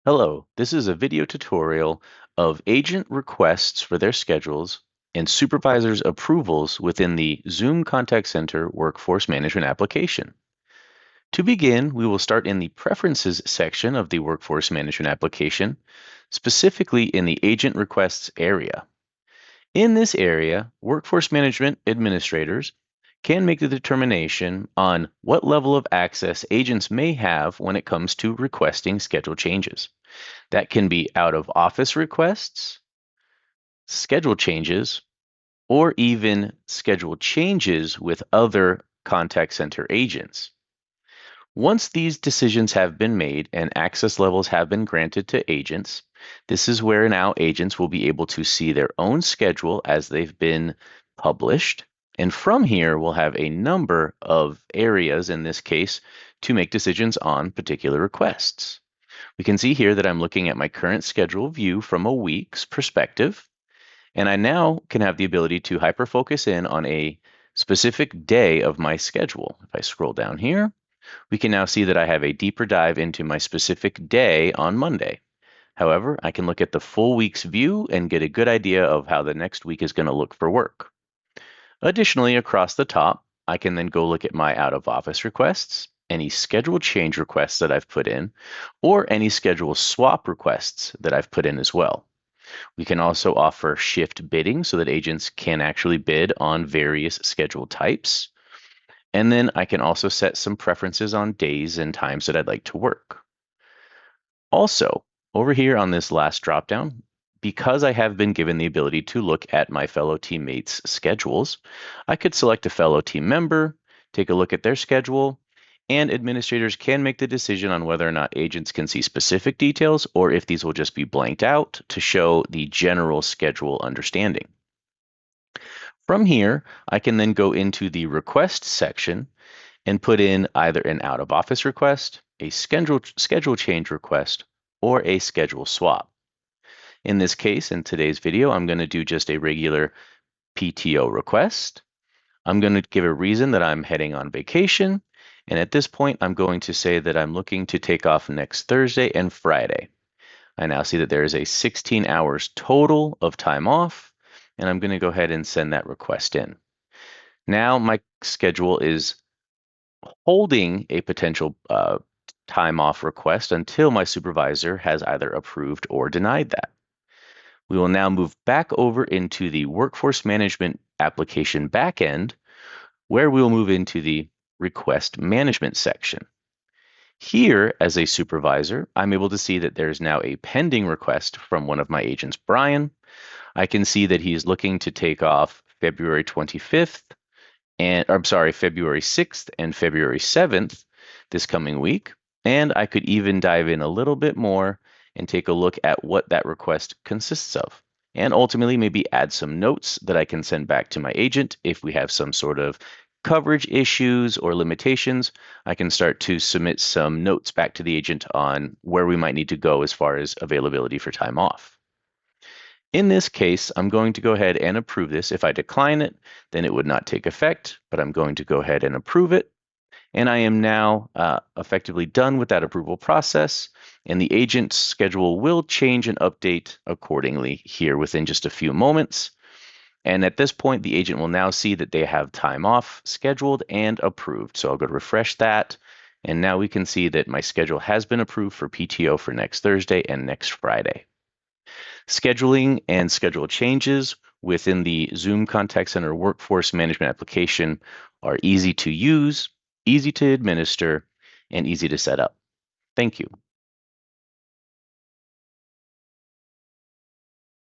Hello, this is a video tutorial of agent requests for their schedules and supervisors' approvals within the Zoom Contact Center Workforce Management application. To begin, we will start in the Preferences section of the Workforce Management application, specifically in the Agent Requests area. In this area, Workforce Management administrators can make the determination on what level of access agents may have when it comes to requesting schedule changes. That can be out of office requests, schedule changes, or even schedule changes with other contact center agents. Once these decisions have been made and access levels have been granted to agents, this is where now agents will be able to see their own schedule as they've been published. And from here, we'll have a number of areas in this case to make decisions on particular requests. We can see here that I'm looking at my current schedule view from a week's perspective, and I now can have the ability to hyperfocus in on a specific day of my schedule. If I scroll down here, we can now see that I have a deeper dive into my specific day on Monday. However, I can look at the full week's view and get a good idea of how the next week is going to look for work. Additionally, across the top, I can then go look at my out of office requests, any schedule change requests that I've put in, or any schedule swap requests that I've put in as well. We can also offer shift bidding so that agents can actually bid on various schedule types. And then I can also set some preferences on days and times that I'd like to work. Also, over here on this last dropdown, because I have been given the ability to look at my fellow teammates' schedules, I could select a fellow team member, take a look at their schedule, and administrators can make the decision on whether or not agents can see specific details or if these will just be blanked out to show the general schedule understanding. From here, I can then go into the request section and put in either an out of office request, a schedule change request, or a schedule swap. In this case, in today's video, I'm going to do just a regular PTO request. I'm going to give a reason that I'm heading on vacation. And at this point, I'm going to say that I'm looking to take off next Thursday and Friday. I now see that there is a 16 hours total of time off, and I'm going to go ahead and send that request in. Now my schedule is holding a potential time off request until my supervisor has either approved or denied that. We will now move back over into the Workforce Management application backend, where we'll move into the Request Management section. Here, as a supervisor, I'm able to see that there's now a pending request from one of my agents, Brian. I can see that he's looking to take off February 25th, February 6th and February 7th this coming week. And I could even dive in a little bit more and take a look at what that request consists of. And ultimately, maybe add some notes that I can send back to my agent if we have some sort of coverage issues or limitations. I can start to submit some notes back to the agent on where we might need to go as far as availability for time off. In this case, I'm going to go ahead and approve this. If I decline it, then it would not take effect, but I'm going to go ahead and approve it. And I am now effectively done with that approval process, and the agent's schedule will change and update accordingly here within just a few moments. And at this point, the agent will now see that they have time off scheduled and approved. So I'll go to refresh that. And now we can see that my schedule has been approved for PTO for next Thursday and next Friday. Scheduling and schedule changes within the Zoom Contact Center Workforce Management application are easy to use, easy to administer, and easy to set up. Thank you.